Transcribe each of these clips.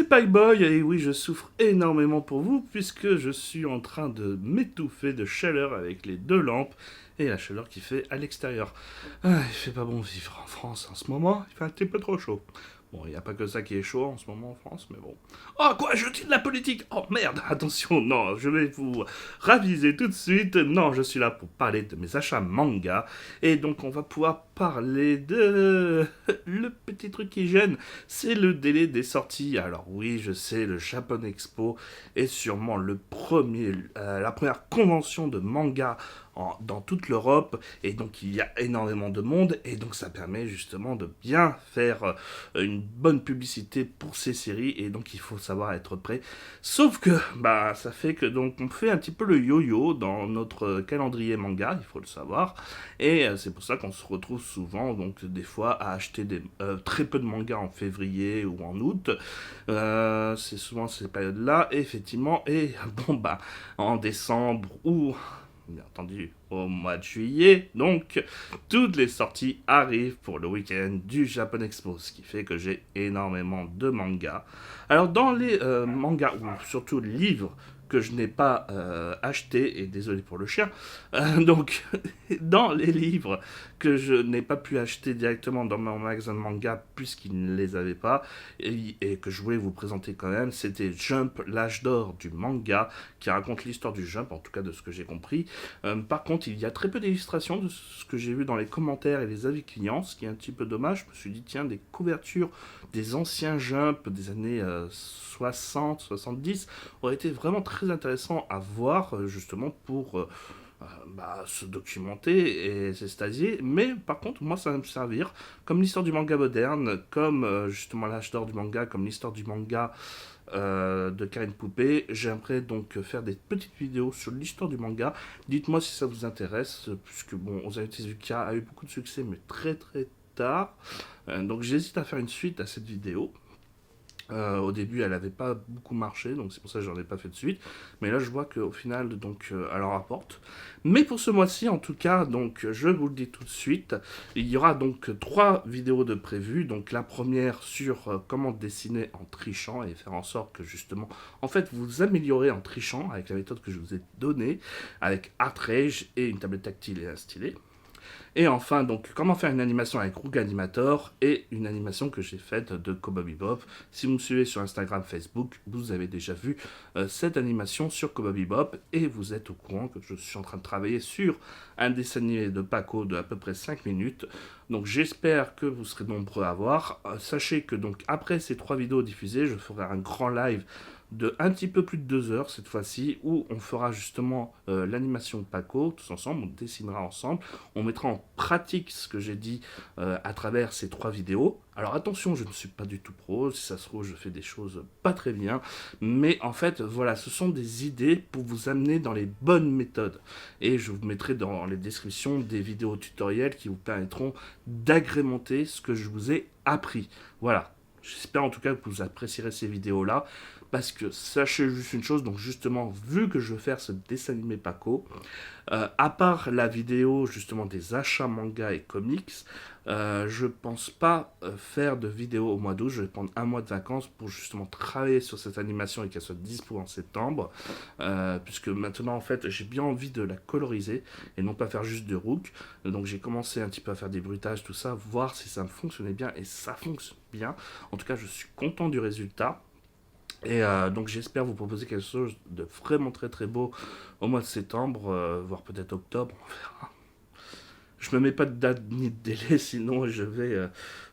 c'est Pipeboy, et oui, je souffre énormément pour vous, puisque je suis en train de m'étouffer de chaleur avec les deux lampes et la chaleur qu'il fait à l'extérieur. Ah, il fait pas bon vivre en France en ce moment, il fait un petit peu trop chaud. Bon, il n'y a pas que ça qui est chaud en ce moment en France, mais bon. Oh, quoi, je dis de la politique. Oh, merde, attention, non, je vais vous raviser tout de suite. Non, je suis là pour parler de mes achats manga. Et donc, on va pouvoir parler de... Le petit truc qui gêne, c'est le délai des sorties. Alors oui, je sais, le Japan Expo est sûrement la première convention de manga dans toute l'Europe, et donc il y a énormément de monde, et donc ça permet justement de bien faire une bonne publicité pour ces séries, et donc il faut savoir être prêt. Sauf que bah ça fait que donc on fait un petit peu le yo-yo dans notre calendrier manga, il faut le savoir, et c'est pour ça qu'on se retrouve souvent donc des fois à acheter très peu de mangas en février ou en août. C'est souvent ces périodes-là, effectivement, et bon bah en décembre ou bien entendu au mois de juillet. Donc, toutes les sorties arrivent pour le week-end du Japan Expo, ce qui fait que j'ai énormément de mangas. Alors, dans les mangas, ou surtout livres que je n'ai pas acheté, et désolé pour le chien, donc, dans les livres que je n'ai pas pu acheter directement dans mon magasin de manga, puisqu'ils ne les avaient pas, et que je voulais vous présenter quand même, c'était Jump, l'âge d'or du manga, qui raconte l'histoire du Jump, en tout cas de ce que j'ai compris. Par contre, il y a très peu d'illustrations de ce que j'ai vu dans les commentaires et les avis clients, ce qui est un petit peu dommage. Je me suis dit, tiens, des couvertures des anciens Jump des années 60, 70 auraient été vraiment très intéressant à voir, justement, pour se documenter et s'extasier. Mais par contre, moi, ça va me servir comme l'histoire du manga moderne, comme justement l'âge d'or du manga, comme l'histoire du manga de Karine Poupée. J'aimerais donc faire des petites vidéos sur l'histoire du manga. Dites-moi si ça vous intéresse, puisque bon, Osamu Tezuka a eu beaucoup de succès, mais très très tard. Donc j'hésite à faire une suite à cette vidéo. Au début, elle n'avait pas beaucoup marché, donc c'est pour ça que j'en ai pas fait de suite. Mais là, je vois qu'au final, donc, elle en rapporte. Mais pour ce mois-ci, en tout cas, donc, je vous le dis tout de suite, il y aura donc 3 vidéos de prévues. Donc, la première sur comment dessiner en trichant et faire en sorte que justement, en fait, vous améliorez en trichant avec la méthode que je vous ai donnée, avec ArtRage et une tablette tactile et un stylet. Et enfin, donc, comment faire une animation avec Rogue Animator et une animation que j'ai faite de Cowboy Bebop. Si vous me suivez sur Instagram, Facebook, vous avez déjà vu cette animation sur Cowboy Bebop et vous êtes au courant que je suis en train de travailler sur un dessin animé de Paco de à peu près 5 minutes. Donc, j'espère que vous serez nombreux à voir. Sachez que donc après ces 3 vidéos diffusées, je ferai un grand live de un petit peu plus de 2 heures cette fois-ci, où on fera justement l'animation de Paco, tous ensemble, on dessinera ensemble, on mettra en pratique ce que j'ai dit à travers ces 3 vidéos. Alors attention, je ne suis pas du tout pro, si ça se trouve je fais des choses pas très bien, mais en fait voilà, ce sont des idées pour vous amener dans les bonnes méthodes. Et je vous mettrai dans les descriptions des vidéos tutoriels qui vous permettront d'agrémenter ce que je vous ai appris. Voilà. J'espère en tout cas que vous apprécierez ces vidéos-là, parce que sachez juste une chose, donc justement, vu que je veux faire ce dessin animé Paco, à part la vidéo justement des achats manga et comics, je pense pas faire de vidéo au mois d'août. Je vais prendre un mois de vacances pour justement travailler sur cette animation et qu'elle soit dispo en septembre, puisque maintenant en fait j'ai bien envie de la coloriser et non pas faire juste de Rook. Donc j'ai commencé un petit peu à faire des bruitages, tout ça, voir si ça fonctionnait bien, et ça fonctionne bien. En tout cas, je suis content du résultat. Et donc j'espère vous proposer quelque chose de vraiment très très beau au mois de septembre, voire peut-être octobre, on verra. Je me mets pas de date ni de délai, sinon je vais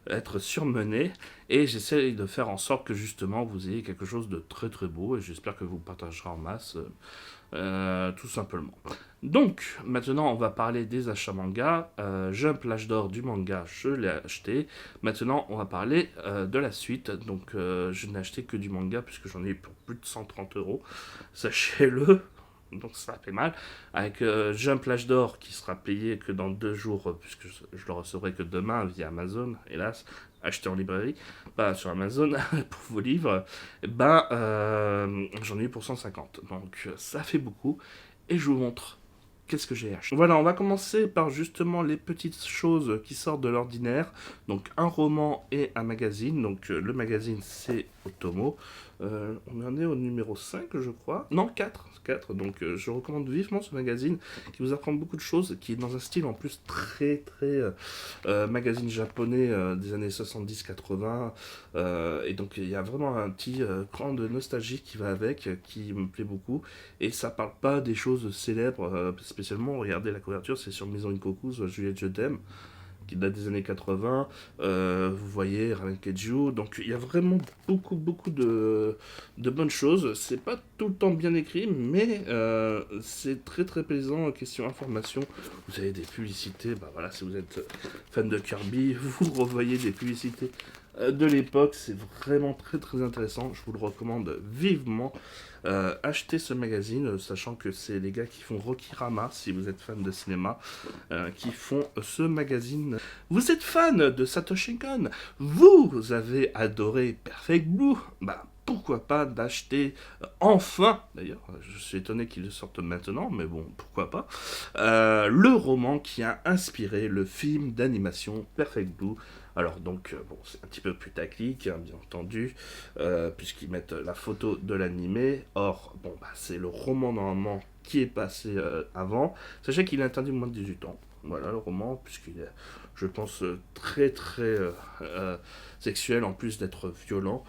être surmené. Et j'essaie de faire en sorte que justement vous ayez quelque chose de très très beau, et j'espère que vous partagerez en masse, tout simplement. Donc, maintenant, on va parler des achats manga. Jump, l'âge d'or du manga, je l'ai acheté. Maintenant, on va parler de la suite. Donc, je n'ai acheté que du manga, puisque j'en ai eu pour plus de 130 euros. Sachez-le. Donc, ça fait mal. Avec Jump, l'âge d'or, qui sera payé que dans 2 jours, puisque je le recevrai que demain via Amazon, hélas, acheté en librairie, pas sur Amazon, pour vos livres, j'en ai eu pour 150. Donc, ça fait beaucoup. Et je vous montre qu'est-ce que j'ai acheté. Voilà, on va commencer par justement les petites choses qui sortent de l'ordinaire. Donc un roman et un magazine. Donc le magazine, c'est Otomo. On en est au numéro 5, je crois. Non, 4. Donc je recommande vivement ce magazine qui vous apprend beaucoup de choses, qui est dans un style en plus très très magazine japonais des années 70-80. Et donc il y a vraiment un petit cran de nostalgie qui va avec, qui me plaît beaucoup. Et ça parle pas des choses célèbres spécialement. Regardez la couverture, c'est sur Maison Ikoku, Juliette Je t'aime, qui date des années 80. Vous voyez, Rankeju. Donc il y a vraiment beaucoup de bonnes choses. C'est pas tout le temps bien écrit, mais c'est très très plaisant. Question information, vous avez des publicités. Bah voilà, si vous êtes fan de Kirby, vous revoyez des publicités de l'époque. C'est vraiment très très intéressant. Je vous le recommande vivement. Achetez ce magazine, sachant que c'est les gars qui font Rokirama, si vous êtes fan de cinéma, qui font ce magazine. Vous êtes fan de Satoshi Kon, vous avez adoré Perfect Blue, bah pourquoi pas d'acheter enfin, d'ailleurs, je suis étonné qu'il le sorte maintenant, mais bon, pourquoi pas, le roman qui a inspiré le film d'animation Perfect Blue. Alors donc, bon, c'est un petit peu putaclic, hein, bien entendu, puisqu'ils mettent la photo de l'animé. Or, bon, bah, c'est le roman normalement qui est passé avant. Sachez qu'il est interdit moins de 18 ans. Voilà le roman, puisqu'il est, je pense, très très sexuel en plus d'être violent.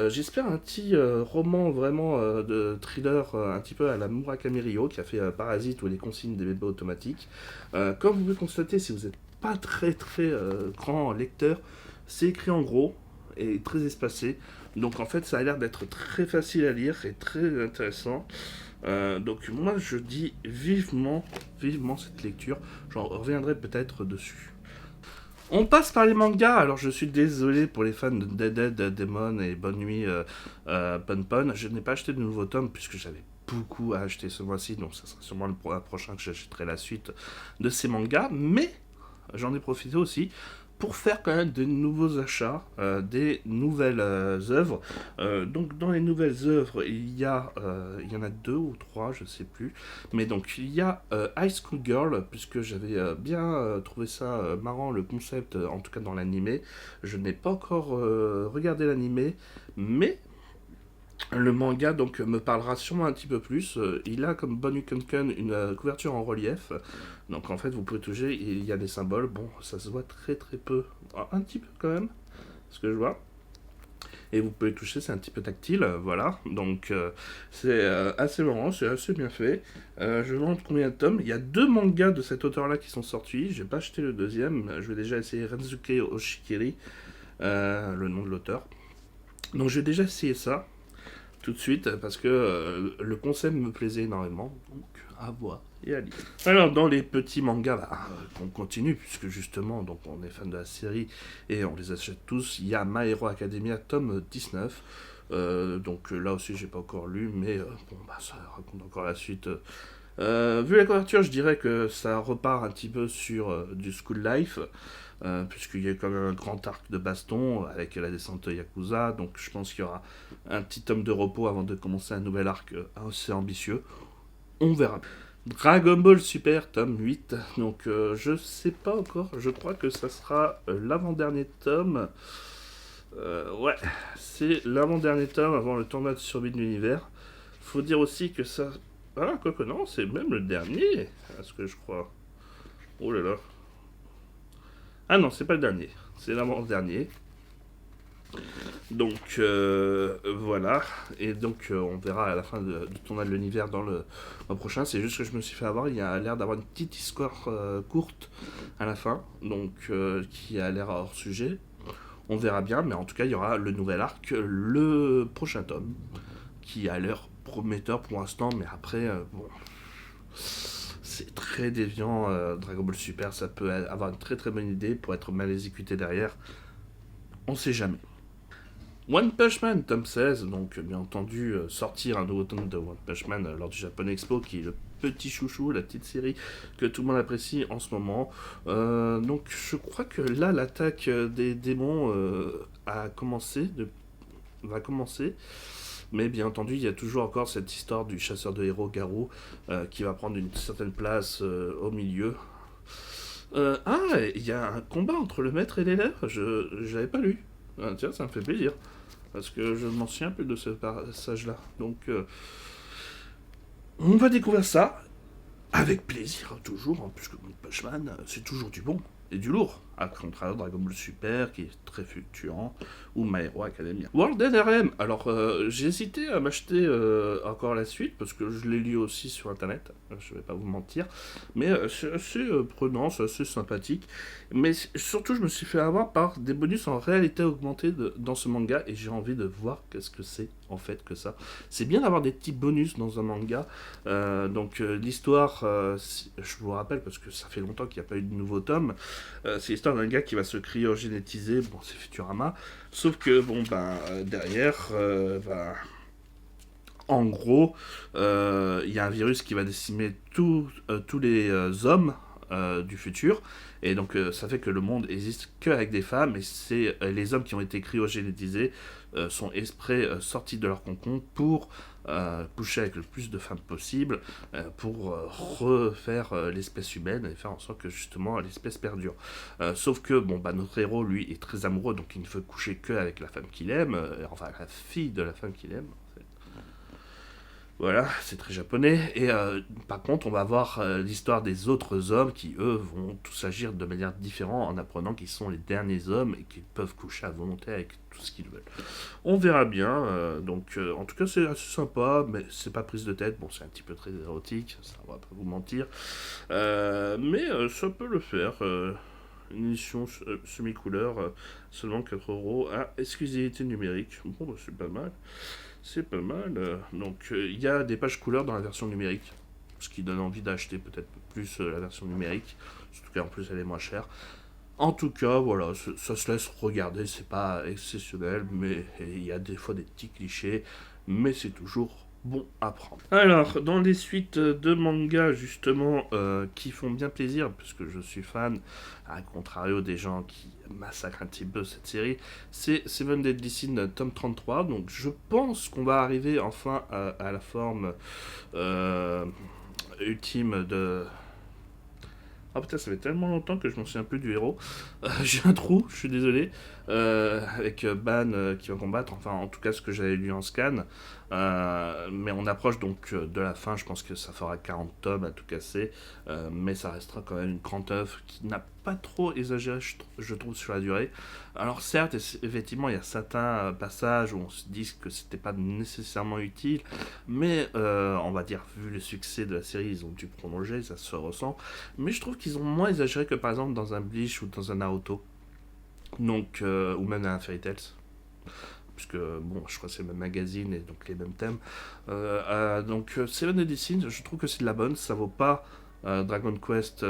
J'espère un petit roman vraiment de thriller un petit peu à la Murakami Ryo qui a fait Parasite ou les consignes des bébés automatiques. Comme vous pouvez constater, si vous êtes pas très très grand lecteur, c'est écrit en gros et très espacé. Donc en fait ça a l'air d'être très facile à lire et très intéressant. Donc moi je dis vivement cette lecture. J'en reviendrai peut-être dessus. On passe par les mangas, alors je suis désolé pour les fans de Dead Demon et Bonne Nuit Pon Pon. Je n'ai pas acheté de nouveau tome puisque j'avais beaucoup à acheter ce mois-ci, donc ça sera sûrement le prochain que j'achèterai la suite de ces mangas, mais j'en ai profité aussi pour faire quand même de nouveaux achats, des nouvelles œuvres. Donc dans les nouvelles œuvres, il y en a deux ou trois, je sais plus. Mais donc il y a High School Girl, puisque j'avais bien trouvé ça marrant le concept, en tout cas dans l'animé. Je n'ai pas encore regardé l'animé, mais le manga donc me parlera sûrement un petit peu plus. Il a comme bonus content une couverture en relief. Donc en fait vous pouvez toucher, il y a des symboles. Bon, ça se voit très très peu. Un petit peu quand même, ce que je vois. Et vous pouvez toucher, c'est un petit peu tactile, voilà. Donc c'est assez marrant, c'est assez bien fait. Je me demande combien de tomes. Il y a deux mangas de cet auteur-là qui sont sortis. J'ai pas acheté le deuxième. Je vais déjà essayer Rensuke Oshikiri, le nom de l'auteur. Donc je vais déjà essayer ça tout de suite parce que le concept me plaisait énormément, donc à voir et à lire. Alors dans les petits mangas, bah, on continue puisque justement donc on est fan de la série et on les achète tous. Il y a My Hero Academia tome 19. Donc là aussi j'ai pas encore lu, mais bon bah ça raconte encore la suite. Vu la couverture, je dirais que ça repart un petit peu sur du school life. Puisqu'il y a quand même un grand arc de baston avec la descente Yakuza, donc je pense qu'il y aura un petit tome de repos avant de commencer un nouvel arc assez ambitieux. On verra. Dragon Ball Super, tome 8, donc je sais pas encore, je crois que ça sera l'avant-dernier tome. Ouais, c'est l'avant-dernier tome avant le tournoi de survie de l'univers. Faut dire aussi que ça... Ah, quoi que non, c'est même le dernier, à ce que je crois. Oh là là. Ah non, c'est pas le dernier, c'est l'avant-dernier. Donc voilà, et donc on verra à la fin du tournoi de l'univers dans le mois prochain. C'est juste que je me suis fait avoir, il y a l'air d'avoir une petite histoire courte à la fin, donc qui a l'air hors sujet. On verra bien, mais en tout cas il y aura le nouvel arc, le prochain tome, qui a l'air prometteur pour l'instant, mais après, bon, c'est très déviant. Dragon Ball Super, ça peut avoir une très très bonne idée pour être mal exécuté derrière. On sait jamais. One Punch Man, tome 16, donc bien entendu, sortir un nouveau tome de One Punch Man lors du Japan Expo, qui est le petit chouchou, la petite série que tout le monde apprécie en ce moment. Donc je crois que là, l'attaque des démons va commencer. Mais bien entendu, il y a toujours encore cette histoire du chasseur de héros Garou qui va prendre une certaine place au milieu. Il y a un combat entre le maître et l'élève, je n'avais pas lu. Ah, tiens, ça me fait plaisir. parce que je m'en souviens un peu de ce passage-là. Donc, on va découvrir ça, avec plaisir, toujours, hein, puisque One Punch Man, c'est toujours du bon et du lourd. À contrario de Dragon Ball Super, qui est très fluctuant, ou My Hero Academia. World NRM, alors j'ai hésité à m'acheter encore la suite, parce que je l'ai lu aussi sur internet, je vais pas vous mentir, mais c'est assez prenant, c'est assez sympathique, mais surtout je me suis fait avoir par des bonus en réalité augmentée dans ce manga, et j'ai envie de voir qu'est-ce que c'est en fait que ça. C'est bien d'avoir des petits bonus dans un manga, donc l'histoire, je vous rappelle, parce que ça fait longtemps qu'il n'y a pas eu de nouveau tome, c'est l'histoire d'un gars qui va se cryogénétiser, bon c'est Futurama, sauf que bon ben derrière, en gros, il y a un virus qui va décimer tous les hommes du futur, et donc ça fait que le monde existe qu'avec des femmes, et c'est les hommes qui ont été cryogénétisés sont exprès sortis de leur concombre pour coucher avec le plus de femmes possible, pour refaire l'espèce humaine et faire en sorte que justement l'espèce perdure. Sauf que bon, bah, notre héros lui est très amoureux, donc il ne veut coucher que avec la femme qu'il aime, enfin la fille de la femme qu'il aime. Voilà, c'est très japonais. Et par contre, on va voir l'histoire des autres hommes qui, eux, vont tous agir de manière différente en apprenant qu'ils sont les derniers hommes et qu'ils peuvent coucher à volonté avec tout ce qu'ils veulent. On verra bien. Donc, en tout cas, c'est assez sympa, mais c'est pas prise de tête. Bon, c'est un petit peu très érotique, ça on va pas vous mentir. Mais ça peut le faire. Une édition semi-couleur, seulement 4 € à exclusivité numérique. Bon, bah, c'est pas mal. C'est pas mal. Donc, il y a des pages couleurs dans la version numérique, ce qui donne envie d'acheter peut-être plus la version numérique. Surtout qu'en plus, elle est moins chère. En tout cas, voilà, ça se laisse regarder. C'est pas exceptionnel, mais il y a des fois des petits clichés, mais c'est toujours bon à prendre. Alors, dans les suites de mangas, justement, qui font bien plaisir, puisque je suis fan, à contrario des gens qui massacrent un petit peu cette série, c'est Seven Deadly Sins tome 33. Donc, je pense qu'on va arriver enfin à la forme ultime de... Ah putain, ça fait tellement longtemps que je m'en souviens plus du héros. J'ai un trou, je suis désolé. Avec Ban qui va combattre, enfin en tout cas ce que j'avais lu en scan. Mais on approche donc de la fin, je pense que ça fera 40 tomes à tout casser. Mais ça restera quand même une grande œuvre qui n'a pas trop exagéré, je trouve, sur la durée. Alors certes, effectivement, il y a certains passages où on se dit que c'était pas nécessairement utile. Mais on va dire, vu le succès de la série, ils ont dû prolonger, ça se ressent. Mais je trouve qu'ils ont moins exagéré que par exemple dans un Bleach ou dans un Naruto. Donc, ou même dans un Fairy Tails. Puisque, bon, je crois que c'est le même magazine et donc les mêmes thèmes. Donc, Seven Edicine, je trouve que c'est de la bonne. Ça vaut pas Dragon Quest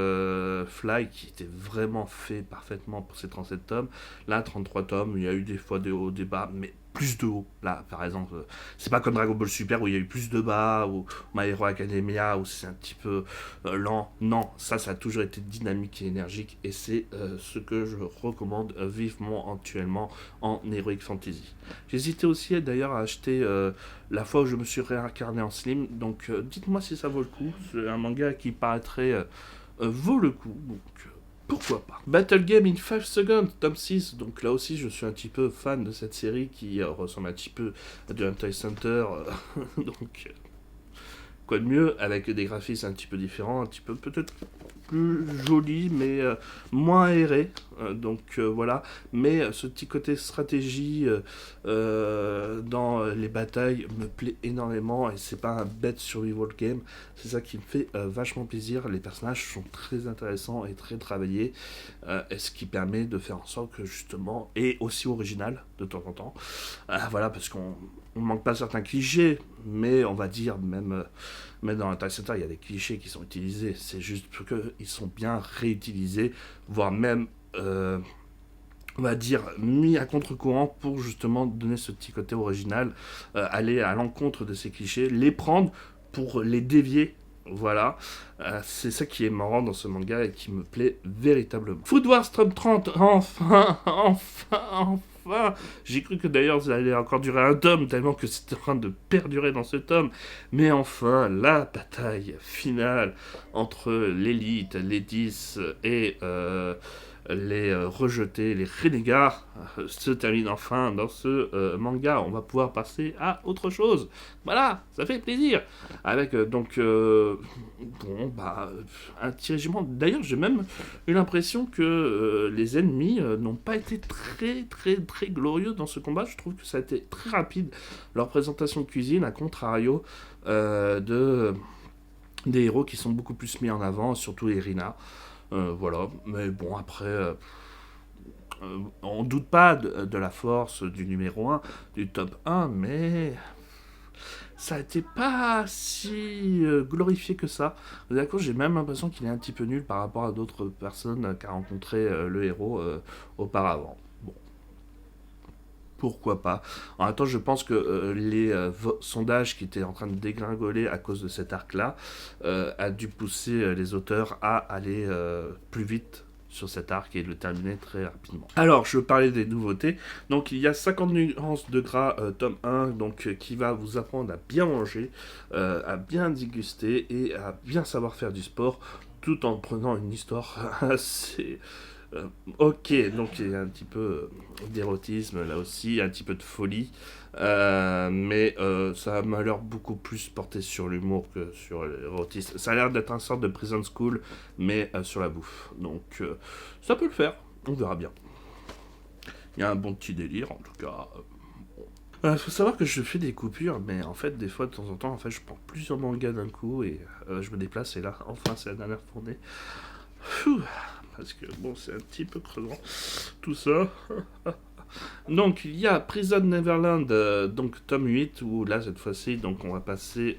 Fly, qui était vraiment fait parfaitement pour ces 37 tomes. Là, 33 tomes, il y a eu des fois des hauts, des bas, mais plus de hauts. Là, par exemple, c'est pas comme Dragon Ball Super où il y a eu plus de bas, ou My Hero Academia où c'est un petit peu lent. Non, ça a toujours été dynamique et énergique, et c'est ce que je recommande vivement actuellement en Heroic Fantasy. J'hésitais aussi d'ailleurs à acheter la fois où je me suis réincarné en Slim, donc dites-moi si ça vaut le coup. C'est un manga qui paraîtrait vaut le coup, donc pourquoi pas. Battle Game in 5 Seconds, tome 6, donc là aussi je suis un petit peu fan de cette série qui ressemble un petit peu à The Hunter Center, donc quoi de mieux, avec des graphismes un petit peu différents, un petit peu peut-être plus jolis, mais moins aérés. Donc voilà. Mais ce petit côté stratégie dans les batailles me plaît énormément, et c'est pas un bête survival game. C'est ça qui me fait vachement plaisir. Les personnages sont très intéressants et très travaillés, et ce qui permet de faire en sorte que justement, et aussi original de temps en temps. Voilà, parce qu'on ne manque pas certains clichés, mais on va dire même dans Hunter Center, il y a des clichés qui sont utilisés. C'est juste qu'ils sont bien réutilisés, voire même, on va dire, mis à contre-courant pour justement donner ce petit côté original, aller à l'encontre de ces clichés, les prendre pour les dévier. Voilà, c'est ça qui est marrant dans ce manga et qui me plaît véritablement. Food Wars Tome 30, enfin. J'ai cru que d'ailleurs ça allait encore durer un tome, tellement que c'était en train de perdurer dans ce tome. Mais enfin, la bataille finale entre l'élite, les 10 et les rejetés, les renégats, se termine enfin dans ce manga. On va pouvoir passer à autre chose. Voilà, ça fait plaisir. Avec un petit régiment. D'ailleurs, j'ai même eu l'impression que les ennemis n'ont pas été très glorieux dans ce combat. Je trouve que ça a été très rapide. Leur présentation de cuisine, à contrario des héros qui sont beaucoup plus mis en avant, surtout Irina. Voilà, mais bon, après, on doute pas de la force du numéro un du top un, mais ça a été pas si glorifié que ça. D'accord, j'ai même l'impression qu'il est un petit peu nul par rapport à d'autres personnes qu'a rencontré le héros auparavant. Bon, pourquoi pas. En même temps, je pense que les sondages qui étaient en train de dégringoler à cause de cet arc-là a dû pousser les auteurs à aller plus vite sur cet arc et le terminer très rapidement. Alors, je parlais des nouveautés. Donc, il y a 50 nuances de gras, tome 1, donc, qui va vous apprendre à bien manger, à bien déguster et à bien savoir faire du sport, tout en prenant une histoire assez ok, donc il y a un petit peu d'érotisme là aussi, un petit peu de folie, mais ça m'a l'air beaucoup plus porté sur l'humour que sur l'érotisme. Ça a l'air d'être un sorte de prison school, mais sur la bouffe. Donc ça peut le faire, on verra bien. Il y a un bon petit délire en tout cas. Faut savoir que je fais des coupures, mais en fait, des fois, de temps en temps, en fait, je prends plusieurs mangas d'un coup et je me déplace. Et là, enfin, c'est la dernière tournée. Pfff, parce que bon, c'est un petit peu crevant tout ça. Donc il y a Prison Neverland, donc tome 8, où là cette fois-ci, donc on va passer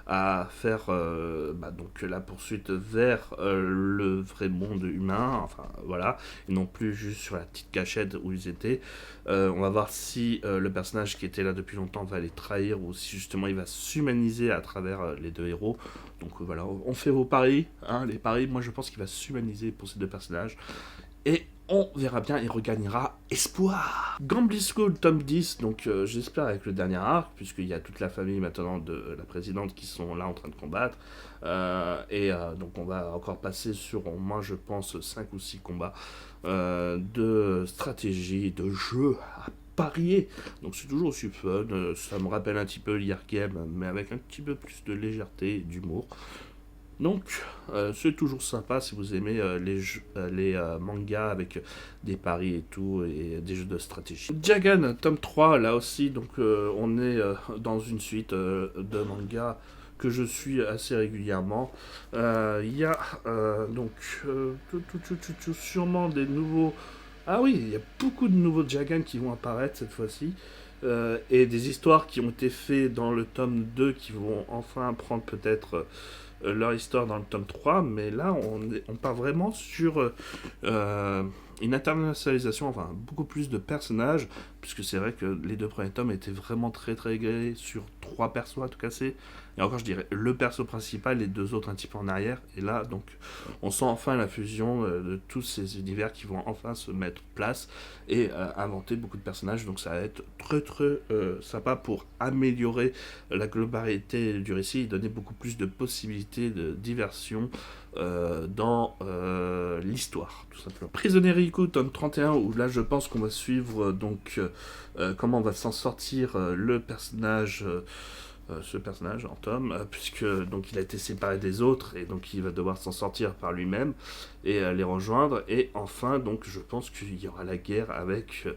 à faire donc la poursuite vers le vrai monde humain, enfin voilà, et non plus juste sur la petite cachette où ils étaient. On va voir si le personnage qui était là depuis longtemps va les trahir ou si justement il va s'humaniser à travers les deux héros. Donc voilà, on fait vos paris, hein, les paris. Moi je pense qu'il va s'humaniser pour ces deux personnages. Et on verra bien, il regagnera espoir. Gambly School, tome 10, donc j'espère avec le dernier arc, puisqu'il y a toute la famille maintenant de la présidente qui sont là en train de combattre. Donc on va encore passer sur au moins, je pense, 5 ou 6 combats de stratégie, de jeu à parier. Donc c'est toujours aussi fun, ça me rappelle un petit peu l'Year Game, mais avec un petit peu plus de légèreté et d'humour. Donc, c'est toujours sympa si vous aimez les mangas avec des paris et tout, et des jeux de stratégie. Jagan, tome 3, là aussi, donc on est dans une suite de mangas que je suis assez régulièrement. Il y a sûrement des nouveaux... Ah oui, il y a beaucoup de nouveaux Jagan qui vont apparaître cette fois-ci. Et des histoires qui ont été faites dans le tome 2 qui vont enfin prendre peut-être leur histoire dans le tome 3, mais là on part vraiment sur une internationalisation, enfin beaucoup plus de personnages, puisque c'est vrai que les deux premiers tomes étaient vraiment très aigués sur trois persos à tout casser, et encore je dirais le perso principal et deux autres un petit peu en arrière, et là donc on sent enfin la fusion de tous ces univers qui vont enfin se mettre place et inventer beaucoup de personnages, donc ça va être très sympa pour améliorer la globalité du récit et donner beaucoup plus de possibilités de diversion dans l'histoire, tout simplement. Prisonnier Riku, tome 31, où là je pense qu'on va suivre comment on va s'en sortir ce personnage en tome, puisque donc il a été séparé des autres et donc il va devoir s'en sortir par lui-même et les rejoindre. Et enfin, donc je pense qu'il y aura la guerre avec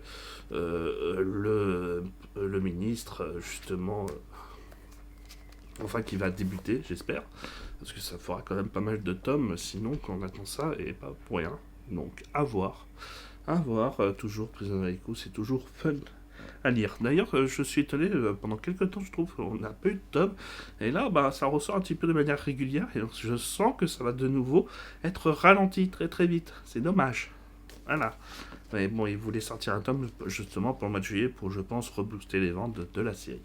le ministre, justement, enfin qui va débuter, j'espère, parce que ça fera quand même pas mal de tomes, sinon qu'on attend ça et pas pour rien. Donc à voir. Toujours Prisoner Riku, c'est toujours fun à lire. D'ailleurs, je suis étonné, pendant quelques temps, je trouve qu'on n'a pas eu de tome, et là, ça ressort un petit peu de manière régulière, et donc je sens que ça va de nouveau être ralenti très vite. C'est dommage. Voilà. Mais bon, ils voulaient sortir un tome justement pour le mois de juillet pour, je pense, rebooster les ventes de la série.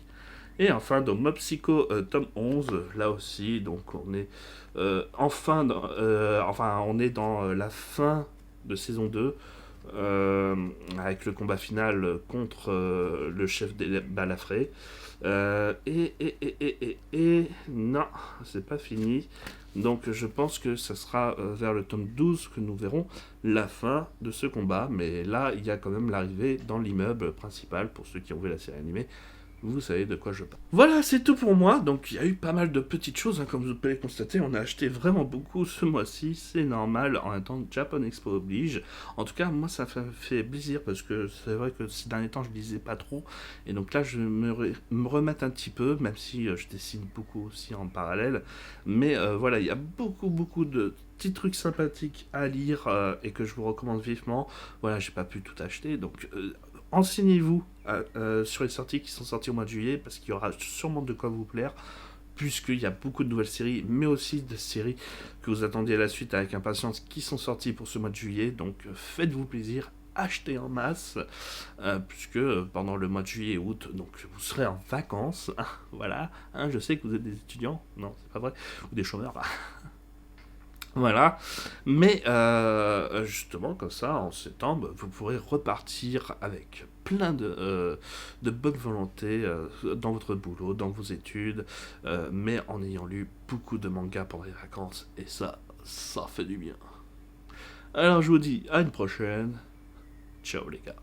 Et enfin, donc Mob Psycho, tome 11, là aussi, donc on est on est dans la fin de saison 2. avec le combat final contre le chef des balafrés. Non, c'est pas fini. Donc je pense que ça sera vers le tome 12 que nous verrons la fin de ce combat. Mais là, il y a quand même l'arrivée dans l'immeuble principal, pour ceux qui ont vu la série animée. Vous savez de quoi je parle. Voilà, c'est tout pour moi. Donc il y a eu pas mal de petites choses, hein, comme vous pouvez le constater. On a acheté vraiment beaucoup ce mois-ci, c'est normal. En même temps, Japan Expo oblige. En tout cas, moi, ça fait plaisir parce que c'est vrai que ces derniers temps, je lisais pas trop. Et donc là, je me remets un petit peu, même si je dessine beaucoup aussi en parallèle. Mais voilà, il y a beaucoup de petits trucs sympathiques à lire et que je vous recommande vivement. Voilà, j'ai pas pu tout acheter, donc enseignez-vous sur les sorties qui sont sorties au mois de juillet, parce qu'il y aura sûrement de quoi vous plaire, puisqu'il y a beaucoup de nouvelles séries, mais aussi de séries que vous attendiez à la suite avec impatience qui sont sorties pour ce mois de juillet. Donc faites-vous plaisir, achetez en masse, puisque pendant le mois de juillet et août, donc vous serez en vacances. Voilà, hein, je sais que vous êtes des étudiants, non, c'est pas vrai, ou des chômeurs. Voilà, mais justement comme ça, en septembre, vous pourrez repartir avec plein de bonne volonté dans votre boulot, dans vos études, mais en ayant lu beaucoup de mangas pendant les vacances, et ça fait du bien. Alors je vous dis à une prochaine, ciao les gars.